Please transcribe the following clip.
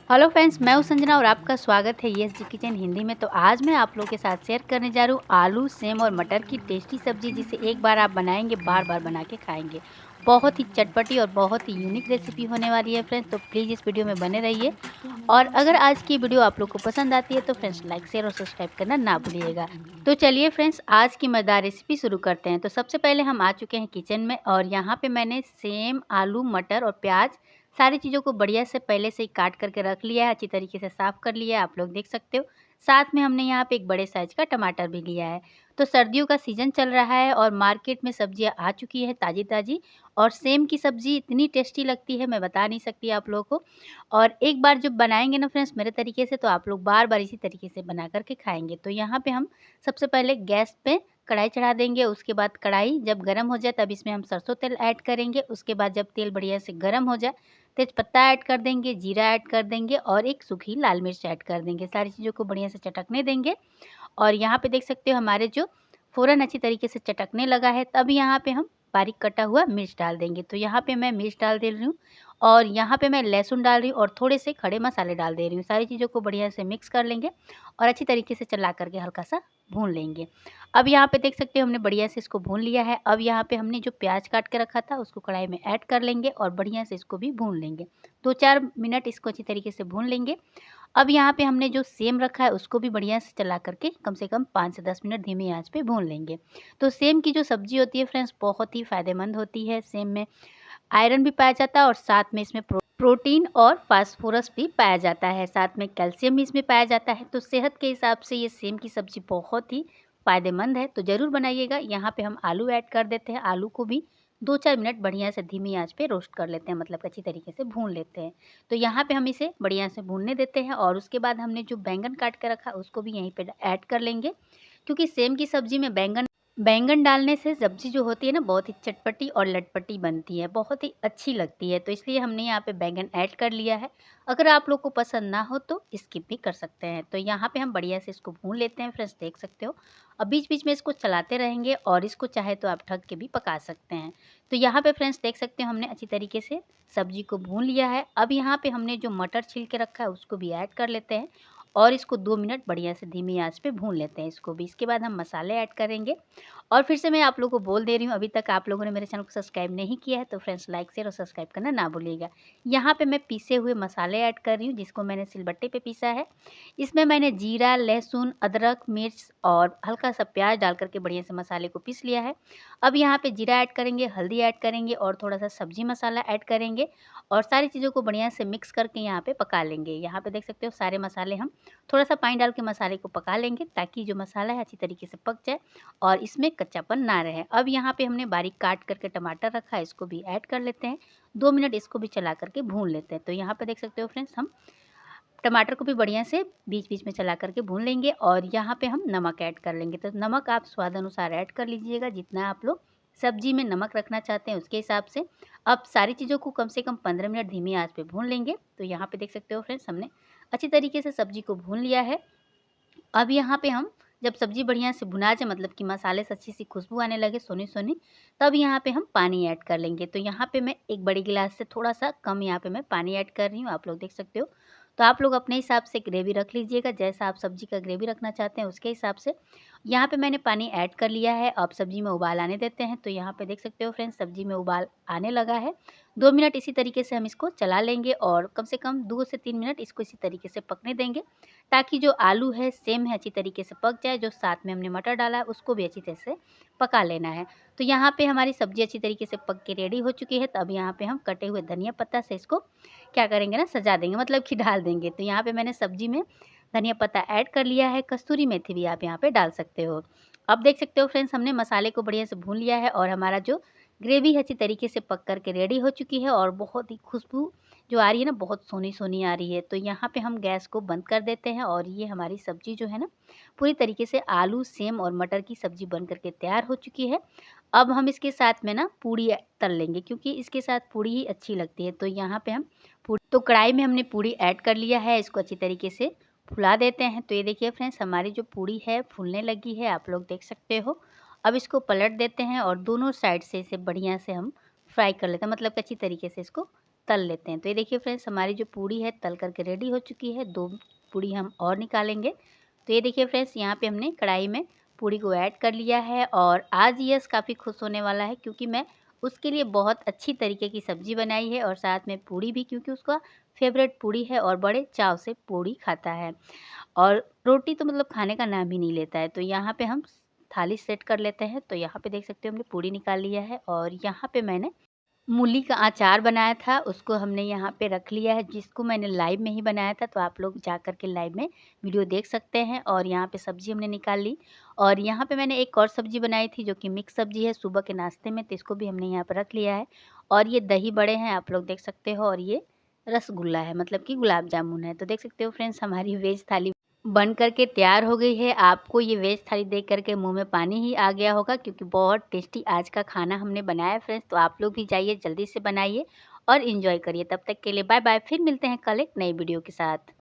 Hello friends, मैं हूं संजना और आपका स्वागत है ESG किचन हिंदी में। तो आज मैं आप लोगों के साथ शेयर करने जा रही हूँ आलू, सेम और मटर की टेस्टी सब्जी, जिसे एक बार आप बनाएंगे बार बार बना के खाएंगे। बहुत ही चटपटी और बहुत ही यूनिक रेसिपी होने वाली है फ्रेंड्स, तो प्लीज़ इस वीडियो में बने रहिए। और अगर आज की वीडियो आप लोग को पसंद आती है तो फ्रेंड्स लाइक, शेयर और सब्सक्राइब करना ना भूलिएगा। तो चलिए फ्रेंड्स, आज की मज़ेदार रेसिपी शुरू करते हैं। तो सबसे पहले हम आ चुके हैं किचन में और यहाँ पे मैंने सेम, आलू, मटर और प्याज सारी चीज़ों को बढ़िया से पहले से ही काट करके रख लिया है, अच्छी तरीके से साफ़ कर लिया है, आप लोग देख सकते हो। साथ में हमने यहाँ पे एक बड़े साइज़ का टमाटर भी लिया है। तो सर्दियों का सीज़न चल रहा है और मार्केट में सब्जियाँ आ चुकी है ताज़ी-ताज़ी, और सेम की सब्ज़ी इतनी टेस्टी लगती है, मैं बता नहीं सकती आप लोगों को। और एक बार जब बनाएँगे ना फ्रेंड्स मेरे तरीके से, तो आप लोग बार-बार इसी तरीके से बना कर के खाएँगे। तो यहाँ पे हम सबसे पहले गैस पे कढ़ाई चढ़ा देंगे, उसके बाद कढ़ाई जब गरम हो जाए तब इसमें हम सरसों तेल ऐड करेंगे। उसके बाद जब तेल बढ़िया से गरम हो जाए, तेजपत्ता ऐड कर देंगे, जीरा ऐड कर देंगे और एक सूखी लाल मिर्च ऐड कर देंगे। सारी चीज़ों को बढ़िया से चटकने देंगे। और यहाँ पे देख सकते हो हमारे जो फ़ौरन अच्छी तरीके से चटकने लगा है, तब यहाँ पे हम बारीक कटा हुआ मिर्च डाल देंगे। तो यहाँ पे मैं मिर्च डाल दे रही हूँ और यहाँ पे मैं लहसुन डाल रही हूँ और थोड़े से खड़े मसाले डाल दे रही हूँ। सारी चीज़ों को बढ़िया से मिक्स कर लेंगे और अच्छी तरीके से चला करके हल्का सा भून लेंगे। अब यहाँ पे देख सकते हो हमने बढ़िया से इसको भून लिया है। अब यहाँ पे हमने जो प्याज काट के रखा था उसको कढ़ाई में ऐड कर लेंगे और बढ़िया से इसको भी भून लेंगे। 2-4 मिनट इसको अच्छी तरीके से भून लेंगे। अब यहाँ पे हमने जो सेम रखा है उसको भी बढ़िया से चला करके कम से कम 5 से 10 मिनट धीमी आंच पे भून लेंगे। तो सेम की जो सब्जी होती है फ्रेंड्स, बहुत ही फ़ायदेमंद होती है। सेम में आयरन भी पाया जाता है और साथ में इसमें प्रोटीन और फास्फोरस भी पाया जाता है, साथ में कैल्शियम भी इसमें पाया जाता है। तो सेहत के हिसाब से ये सेम की सब्ज़ी बहुत ही फ़ायदेमंद है, तो ज़रूर बनाइएगा। यहाँ पे हम आलू ऐड कर देते हैं। आलू को भी 2-4 मिनट बढ़िया से धीमी आंच पे रोस्ट कर लेते हैं, मतलब अच्छी तरीके से भून लेते हैं। तो यहाँ पे हम इसे बढ़िया से भूनने देते हैं और उसके बाद हमने जो बैंगन काट के रखा उसको भी यहीं पे ऐड कर लेंगे, क्योंकि सेम की सब्ज़ी में बैंगन बैंगन डालने से सब्ज़ी जो होती है ना, बहुत ही चटपटी और लटपटी बनती है, बहुत ही अच्छी लगती है। तो इसलिए हमने यहाँ पे बैंगन ऐड कर लिया है। अगर आप लोग को पसंद ना हो तो स्किप भी कर सकते हैं। तो यहाँ पे हम बढ़िया से इसको भून लेते हैं फ्रेंड्स, देख सकते हो। अब बीच-बीच में इसको चलाते रहेंगे और इसको चाहे तो आप ढक के भी पका सकते हैं। तो यहाँ पे फ्रेंड्स देख सकते हो हमने अच्छी तरीके से सब्ज़ी को भून लिया है। अब यहाँ पे हमने जो मटर छील के रखा है उसको भी ऐड कर लेते हैं और इसको 2 मिनट बढ़िया से धीमी आँच पे भून लेते हैं इसको भी। इसके बाद हम मसाले ऐड करेंगे। और फिर से मैं आप लोगों को बोल दे रही हूँ, अभी तक आप लोगों ने मेरे चैनल को सब्सक्राइब नहीं किया है तो फ्रेंड्स लाइक, शेयर और सब्सक्राइब करना ना भूलिएगा। यहाँ पे मैं पीसे हुए मसाले ऐड कर रही हूँ, जिसको मैंने सिलबट्टे पे पीसा है। इसमें मैंने जीरा, लहसुन, अदरक, मिर्च और हल्का सा प्याज डाल करके बढ़िया से मसाले को पीस लिया है। अब यहाँ पे जीरा ऐड करेंगे, हल्दी ऐड करेंगे और थोड़ा सा सब्जी मसाला ऐड करेंगे और सारी चीज़ों को बढ़िया से मिक्स करके यहाँ पे पका लेंगे। यहाँ पे देख सकते हो सारे मसाले हम थोड़ा सा पानी डाल के मसाले को पका लेंगे, ताकि जो मसाला है अच्छी तरीके से पक जाए और इसमें कच्चापन ना रहे। अब यहाँ पे हमने बारीक काट करके टमाटर रखा है, इसको भी ऐड कर लेते हैं। 2 मिनट इसको भी चला करके भून लेते हैं। तो यहाँ पे देख सकते हो फ्रेंड्स, हम टमाटर को भी बढ़िया से बीच-बीच में चला करके भून लेंगे और यहाँ पे हम नमक ऐड कर लेंगे। तो नमक आप स्वाद अनुसार ऐड कर लीजिएगा, जितना आप लोग सब्जी में नमक रखना चाहते हैं उसके हिसाब से। अब सारी चीज़ों को कम से कम 15 मिनट धीमी आँच पे भून लेंगे। तो यहाँ पे देख सकते हो फ्रेंड्स, हमने अच्छी तरीके से सब्जी को भून लिया है। अब यहाँ पे हम जब सब्ज़ी बढ़िया से भुना जाए, मतलब कि मसाले से अच्छी सी खुशबू आने लगे सोनी-सोनी, तब यहाँ पे हम पानी ऐड कर लेंगे। तो यहाँ पे मैं एक बड़ी गिलास से थोड़ा-सा कम यहाँ पे मैं पानी ऐड कर रही हूँ, आप लोग देख सकते हो। तो आप लोग अपने हिसाब से ग्रेवी रख लीजिएगा, जैसा आप सब्ज़ी का ग्रेवी रखना चाहते हैं उसके हिसाब से। यहाँ पे मैंने पानी ऐड कर लिया है, अब सब्ज़ी में उबाल आने देते हैं। तो यहाँ पे देख सकते हो फ्रेंड्स, सब्ज़ी में उबाल आने लगा है। 2 मिनट इसी तरीके से हम इसको चला लेंगे और कम से कम 2 से 3 मिनट इसको इसी तरीके से पकने देंगे, ताकि जो आलू है सेम है अच्छी तरीके से पक जाए। जो साथ में हमने मटर डाला है उसको भी अच्छी तरह से पका लेना है। तो यहाँ पे हमारी सब्ज़ी अच्छी तरीके से पक के रेडी हो चुकी है। तो अब यहाँ पे हम कटे हुए धनिया पत्ता से इसको क्या करेंगे ना, सजा देंगे, मतलब कि डाल देंगे। तो यहाँ पे मैंने सब्ज़ी में धनिया पत्ता ऐड कर लिया है, कस्तूरी मेथी भी आप यहाँ पे डाल सकते हो। अब देख सकते हो फ्रेंड्स, हमने मसाले को बढ़िया से भून लिया है और हमारा जो ग्रेवी है अच्छी तरीके से पक कर के रेडी हो चुकी है और बहुत ही खुशबू जो आ रही है ना, बहुत सोनी-सोनी आ रही है। तो यहाँ पे हम गैस को बंद कर देते हैं और ये हमारी सब्ज़ी जो है ना, पूरी तरीके से आलू, सेम और मटर की सब्ज़ी बन कर के तैयार हो चुकी है। अब हम इसके साथ में ना पूड़ी तल लेंगे, क्योंकि इसके साथ पूड़ी ही अच्छी लगती है। तो यहाँ पे हम पूड़ी, तो कढ़ाई में हमने पूड़ी ऐड कर लिया है, इसको अच्छी तरीके से फुला देते हैं। तो ये देखिए फ्रेंड्स, हमारी जो पूड़ी है फूलने लगी है, आप लोग देख सकते हो। अब इसको पलट देते हैं और दोनों साइड से इसे बढ़िया से हम फ्राई कर लेते हैं, मतलब कि अच्छी तरीके से इसको तल लेते हैं। तो ये देखिए फ्रेंड्स, हमारी जो पूड़ी है तल करके रेडी हो चुकी है। 2 पूड़ी हम और निकालेंगे। तो ये देखिए फ्रेंड्स, यहाँ पे हमने कढ़ाई में पूड़ी को ऐड कर लिया है और आज यस काफ़ी खुश होने वाला है, क्योंकि मैं उसके लिए बहुत अच्छी तरीके की सब्ज़ी बनाई है और साथ में पूड़ी भी, क्योंकि उसका फ़ेवरेट पूड़ी है और बड़े चाव से पूड़ी खाता है। और रोटी तो मतलब खाने का नाम ही नहीं लेता है। तो यहाँ पे हम थाली सेट कर लेते हैं। तो यहाँ पे देख सकते हो हमने पूड़ी निकाल लिया है और यहाँ पे मैंने मूली का अचार बनाया था, उसको हमने यहाँ पे रख लिया है, जिसको मैंने लाइव में ही बनाया था। तो आप लोग जा कर के लाइव में वीडियो देख सकते हैं। और यहाँ पे सब्ज़ी हमने निकाल ली और यहाँ पे मैंने एक और सब्ज़ी बनाई थी, जो कि मिक्स सब्ज़ी है सुबह के नाश्ते में, तो इसको भी हमने यहाँ पर रख लिया है। और ये दही बड़े हैं, आप लोग देख सकते हो, और ये रसगुल्ला है, मतलब कि गुलाब जामुन है। तो देख सकते हो फ्रेंड्स, हमारी वेज थाली बन कर के तैयार हो गई है। आपको ये वेज थाली देख कर के मुँह में पानी ही आ गया होगा, क्योंकि बहुत टेस्टी आज का खाना हमने बनाया है फ्रेंड्स। तो आप लोग भी जाइए, जल्दी से बनाइए और एंजॉय करिए। तब तक के लिए बाय बाय। फिर मिलते हैं कल एक नई वीडियो के साथ।